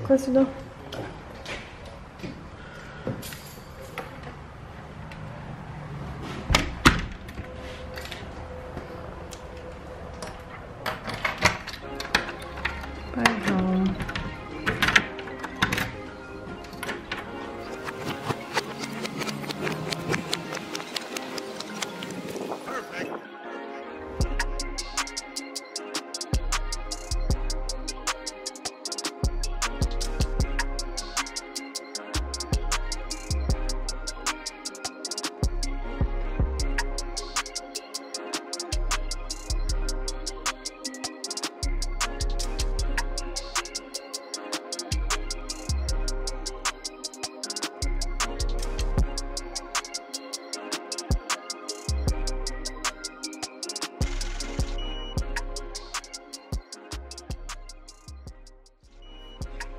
Close the door. Bye home.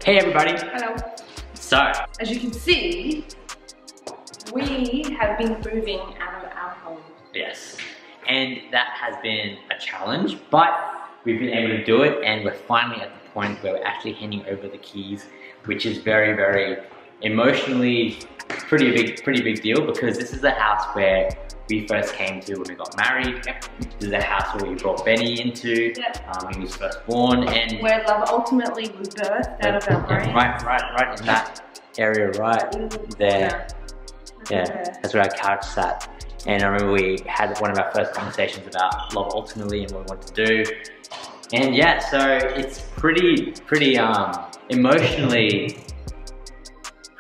Hey everybody! Hello. So, As you can see, we have been moving out of our home. yes, and that has been a challenge, but we've been able to do it, and we're finally at the point where we're actually handing over the keys, which is very, very emotionally pretty big deal, because this is the house where we first came to when we got married. Yep. This is the house where we brought Benny into. Yep. When he was first born, and Where love ultimately was birthed out of our brain. right in that area right there. Yeah, that's where our couch sat. And I remember we had one of our first conversations about love ultimately and what we want to do. And yeah, so it's pretty emotionally a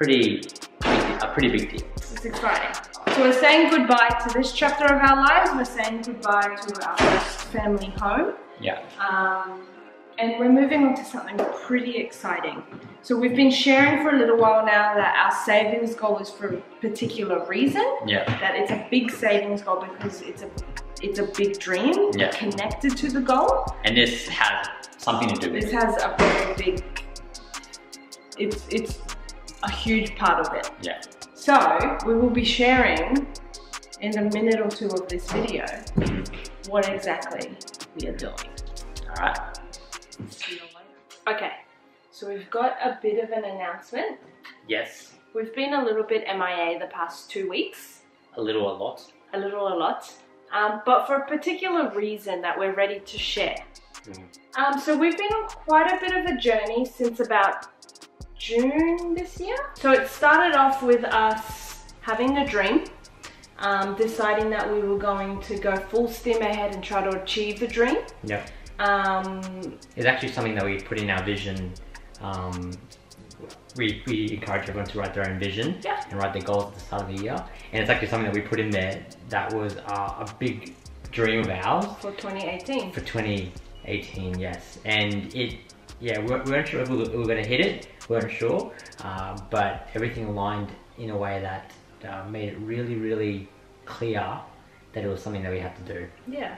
pretty big deal. It's exciting. So we're saying goodbye to this chapter of our lives. We're saying goodbye to our first family home. Yeah. And we're moving on to something pretty exciting. So we've been sharing for a little while now that our savings goal is for a particular reason. Yeah. That it's a big savings goal because it's a big dream connected to the goal. And this has something to do with it. This has a very big, it's a huge part of it. Yeah. So we will be sharing in a minute or two of this video what exactly we are doing. Alright. Okay, so we've got a bit of an announcement. Yes. We've been a little bit MIA the past 2 weeks. A little, a lot. A little, a lot. But for a particular reason that we're ready to share. So we've been on quite a bit of a journey since about June this year. So it started off with us having a dream, deciding that we were going to go full steam ahead and try to achieve the dream. Yeah. It's actually something that we put in our vision. We encourage everyone to write their own vision and write their goals at the start of the year. And it's actually something that we put in there that was a big dream of ours. For 2018. For 2018, yes. And we weren't sure if we were going to hit it. We weren't sure. But everything aligned in a way that made it really, really clear that it was something that we had to do. Yeah.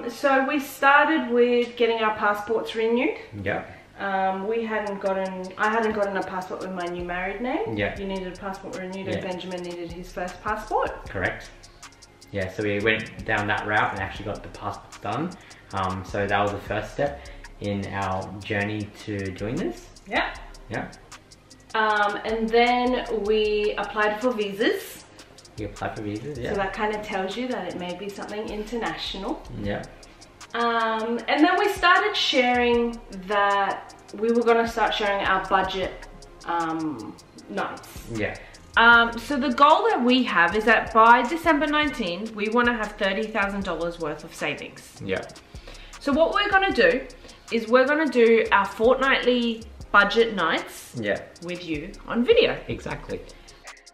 So we started with getting our passports renewed. Yeah. I hadn't gotten a passport with my new married name. Yeah. You needed a passport renewed and Benjamin needed his first passport. Correct. Yeah, so we went down that route and actually got the passports done. So that was the first step in our journey to doing this. Yeah. Yeah. And then we applied for visas. You apply for visas, yeah. So that kind of tells you that it may be something international. Yeah. And then we started sharing that we were going to start sharing our budget nights. Yeah. So the goal that we have is that by December 19th, we want to have $30,000 worth of savings. Yeah. So what we're going to do is we're going to do our fortnightly budget nights with you on video. Exactly.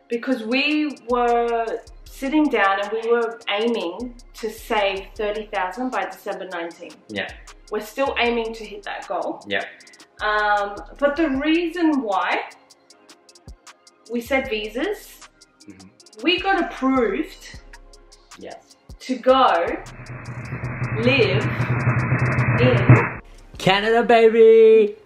Because we were sitting down and we were aiming to save $30,000 by December 19th. Yeah. We're still aiming to hit that goal. Yeah. But the reason why we said visas, we got approved to go live in Canada, baby!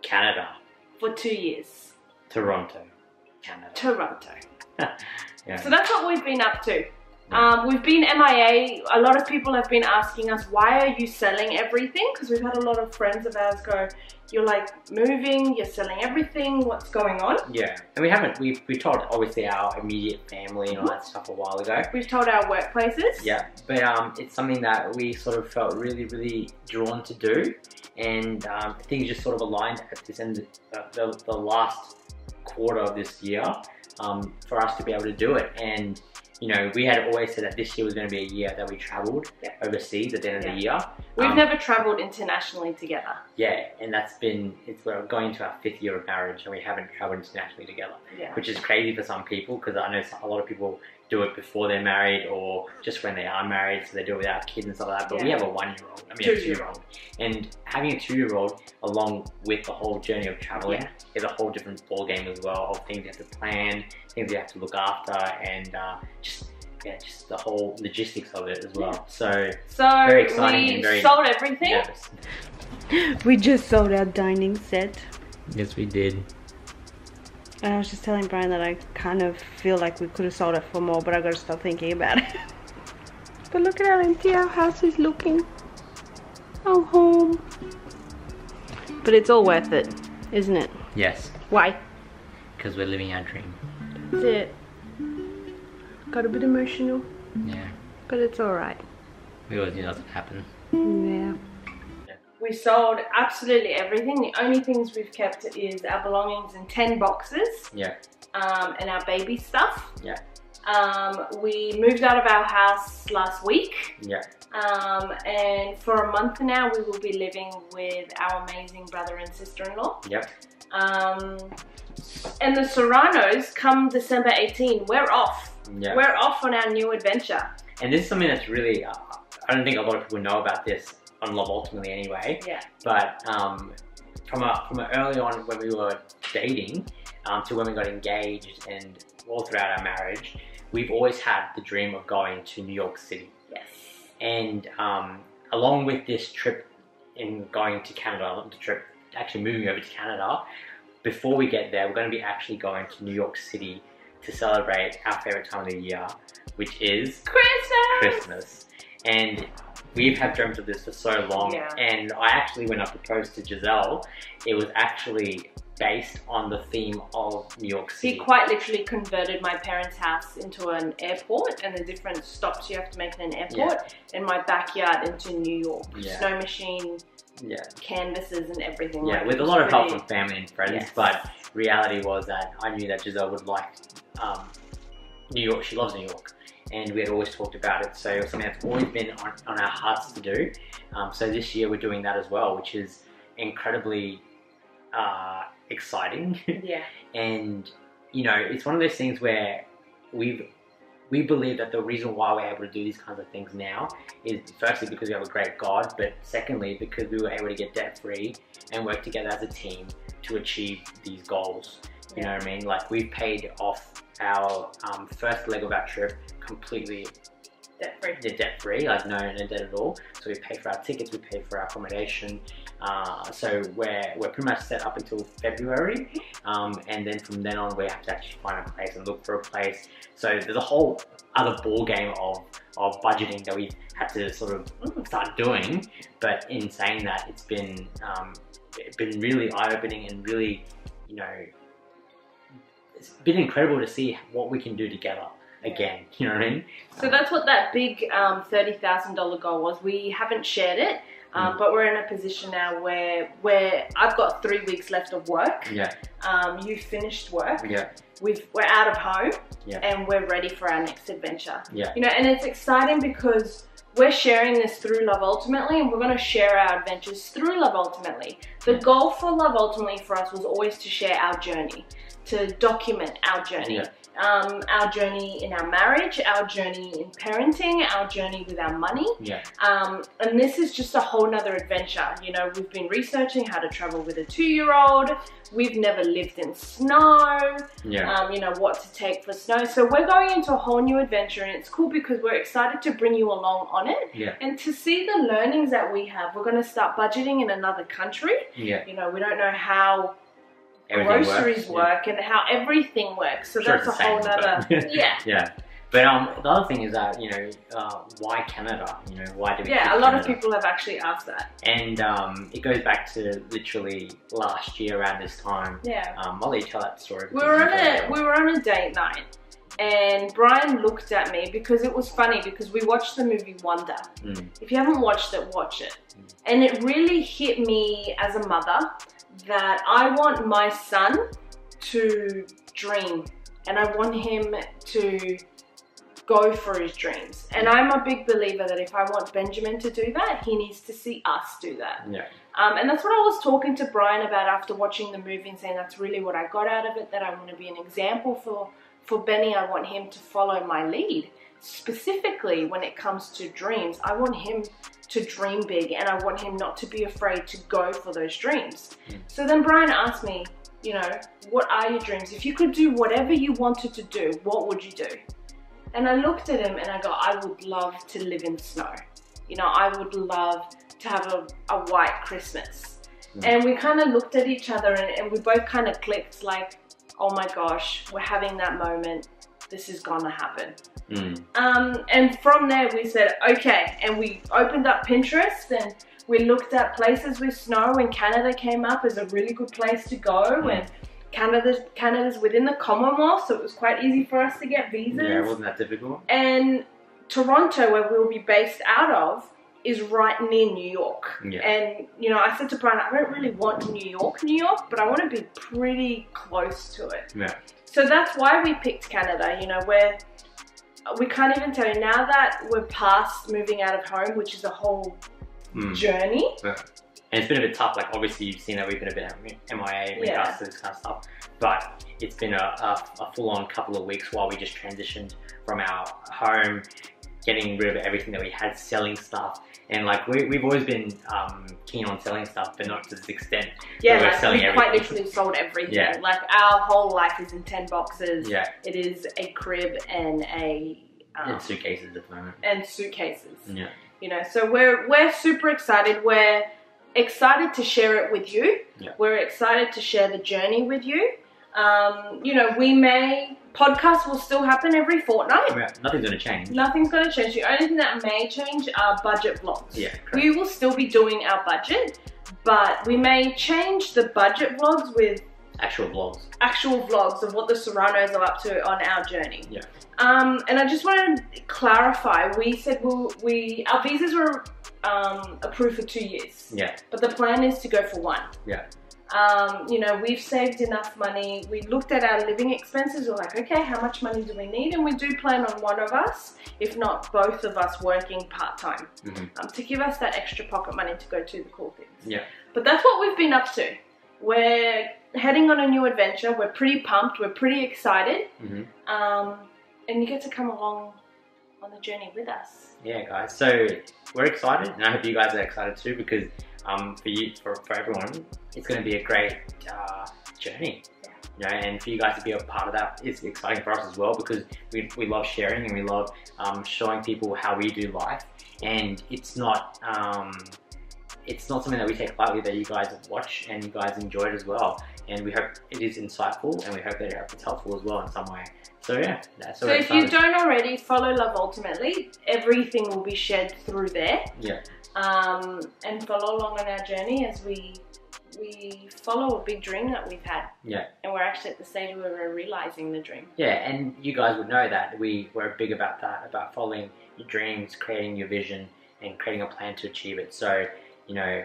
Canada. For 2 years. Toronto, Canada. Toronto. Yeah. So that's what we've been up to. We've been MIA. A lot of people have been asking us, why are you selling everything? Because we've had a lot of friends of ours go, you're like moving, you're selling everything, what's going on? Yeah, and we haven't, we told obviously our immediate family and all that stuff a while ago. We've told our workplaces. Yeah, but it's something that we sort of felt really drawn to do, and things just sort of aligned at this end, the last quarter of this year, for us to be able to do it. And you know, we had always said that this year was going to be a year that we travelled overseas at the end of the year. We've never travelled internationally together. Yeah, and we're going to our 5th year of marriage and we haven't travelled internationally together. Yeah. Which is crazy for some people, because I know a lot of people do it before they're married or just when they are married, so they do it without kids and stuff like that. But we have a 1-year-old, I mean a 2-year-old. And having a 2-year-old along with the whole journey of travelling is a whole different ball game as well, of things you have to plan, things you have to look after, and just the whole logistics of it as well. So very exciting and very sold everything. Nervous. We just sold our dining set. Yes, we did. And I was just telling Brian that I kind of feel like we could have sold it for more, but I got to stop thinking about it. But look at how empty our house is looking. Our home. But it's all worth it, isn't it? Yes. Why? Because we're living our dream. That's it. Got a bit emotional. Yeah. But it's alright. We always knew that would happen. Yeah. We sold absolutely everything. The only things we've kept is our belongings in 10 boxes. Yeah. And our baby stuff. Yeah. We moved out of our house last week. Yeah. And for a month now, we will be living with our amazing brother and sister-in-law. Yep. And the Serranos, come December 18, we're off. Yeah. We're off on our new adventure. And this is something that's really, I don't think a lot of people know about this on Love Ultimately anyway. Yeah. But from early on when we were dating to when we got engaged and all throughout our marriage, we've always had the dream of going to New York City. Yes. And along with this trip in going to Canada, actually moving over to Canada, before we get there, we're going to be actually going to New York City to celebrate our favorite time of the year, which is Christmas. And we've had dreams of this for so long, and I actually, when I proposed to Giselle, it was actually based on the theme of New York City. He quite literally converted my parents' house into an airport, and the different stops you have to make in an airport, and my backyard into New York. Snow machine, canvases and everything. Yeah, with a lot of help from family and friends, but reality was that I knew that Giselle would like New York. She loves New York. And we had always talked about it, so it was something that's always been on our hearts to do. So this year we're doing that as well, which is incredibly exciting. Yeah. And you know, it's one of those things where we believe that the reason why we're able to do these kinds of things now is firstly because we have a great God, but secondly because we were able to get debt free and work together as a team to achieve these goals. You know what I mean? Like, we've paid off our first leg of our trip completely debt-free, like no debt at all. So we paid for our tickets, we paid for our accommodation. So we're pretty much set up until February, and then from then on we have to actually find a place and look for a place. So there's a whole other ball game of budgeting that we've had to sort of start doing. But in saying that, it's been really eye-opening and really, you know, it's been incredible to see what we can do together again, you know what I mean? So that's what that big $30,000 goal was. We haven't shared it, but we're in a position now where I've got 3 weeks left of work. Yeah. You finished work. Yeah. We're out of home. Yeah. And we're ready for our next adventure. Yeah. You know, and it's exciting because we're sharing this through Love Ultimately, and we're going to share our adventures through Love Ultimately. The goal for Love Ultimately for us was always to share our journey, to document our journey. Yeah. Our journey in our marriage, our journey in parenting, our journey with our money. Yeah. And this is just a whole nother adventure. You know, we've been researching how to travel with a 2-year-old. We've never lived in snow. Yeah. You know, what to take for snow. So we're going into a whole new adventure, and it's cool because we're excited to bring you along on it. Yeah. And to see the learnings that we have. We're going to start budgeting in another country. Yeah. You know, we don't know how everything groceries work and how everything works. So that's a whole nother, yeah. But the other thing is that, you know, why Canada? You know, why do we? Yeah, a lot of people have actually asked that. And it goes back to literally last year around this time. Yeah. I'll let you tell that story. We were on a date night, and Brian looked at me because it was funny because we watched the movie Wonder. If you haven't watched it, watch it. And it really hit me as a mother that I want my son to dream, and I want him to go for his dreams. And I'm a big believer that if I want Benjamin to do that, he needs to see us do that. Yeah. And that's what I was talking to Brian about after watching the movie and saying that's really what I got out of it, that I want to be an example for Benny. I want him to follow my lead. Specifically when it comes to dreams, I want him to dream big, and I want him not to be afraid to go for those dreams. So then Brian asked me, you know, what are your dreams? If you could do whatever you wanted to do, what would you do? And I looked at him and I go, I would love to live in snow. You know, I would love to have a white Christmas. And we kind of looked at each other and we both kind of clicked like, oh my gosh, we're having that moment. This is gonna happen. And from there we said, okay, and we opened up Pinterest and we looked at places with snow, and Canada came up as a really good place to go. And Canada's within the Commonwealth, so it was quite easy for us to get visas. Yeah, it wasn't that difficult. And Toronto, where we'll be based out of, is right near New York. Yeah. And, you know, I said to Brian, I don't really want New York, but I want to be pretty close to it. Yeah. So that's why we picked Canada. You know, we can't even tell you, now that we're past moving out of home, which is a whole journey. Yeah. And it's been a bit tough. Like, obviously you've seen that we've been a bit MIA in regards to this kind of stuff. But it's been a full-on couple of weeks while we just transitioned from our home, getting rid of everything that we had, selling stuff. And like, we've always been keen on selling stuff, but not to this extent. Yeah, like we quite literally sold everything. Yeah. Like, our whole life is in 10 boxes. Yeah. It is a crib and and suitcases at the moment. And suitcases. Yeah. You know, so we're super excited. We're excited to share it with you. Yeah. We're excited to share the journey with you. You know, podcasts will still happen every fortnight. Yeah, nothing's going to change. Nothing's going to change. The only thing that may change are budget vlogs. Yeah, correct. We will still be doing our budget, but we may change the budget vlogs with actual vlogs of what the Serranos are up to on our journey. Yeah. And I just want to clarify, we said our visas were approved for 2 years. Yeah. But the plan is to go for 1. Yeah. You know, we've saved enough money. We looked at our living expenses. We're like, okay, how much money do we need? And we do plan on one of us, if not both of us, working part-time to give us that extra pocket money to go do the cool things. Yeah. But that's what we've been up to. We're heading on a new adventure. We're pretty pumped. We're pretty excited. And you get to come along on the journey with us. Yeah, guys. So we're excited, and I hope you guys are excited too, because for everyone, it's going to be a great journey. Yeah. You know, and for you guys to be a part of that is exciting for us as well, because we love sharing and we love showing people how we do life. And it's not something that we take lightly, that you guys watch and you guys enjoy it as well. And we hope it is insightful, and we hope that it's helpful as well in some way. So yeah, so if you don't already, follow Love Ultimately. Everything will be shared through there. Yeah. And follow along on our journey as we follow a big dream that we've had. Yeah. And we're actually at the stage where we're realizing the dream. Yeah, and you guys would know that we're big about that, about following your dreams, creating your vision, and creating a plan to achieve it. So, you know,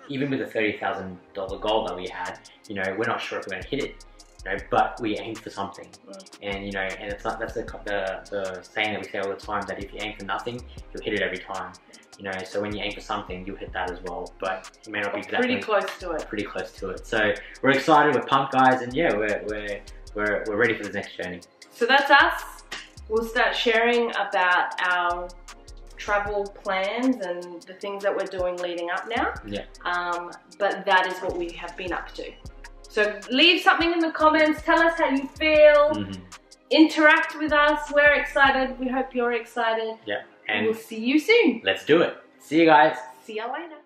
even with the $30,000 goal that we had, you know, we're not sure if we're going to hit it. You know, but we aim for something, and you know, and that's the saying that we say all the time, that if you aim for nothing, you'll hit it every time. You know, so when you aim for something, you'll hit that as well. But it may not be exactly pretty close to it. Pretty close to it. So we're excited, we're pumped, guys, and yeah, we're ready for the next journey. So that's us. We'll start sharing about our travel plans and the things that we're doing leading up now. Yeah. But that is what we have been up to. So leave something in the comments, tell us how you feel, interact with us, we're excited, we hope you're excited. Yeah. And we'll see you soon. Let's do it. See you guys. See you later.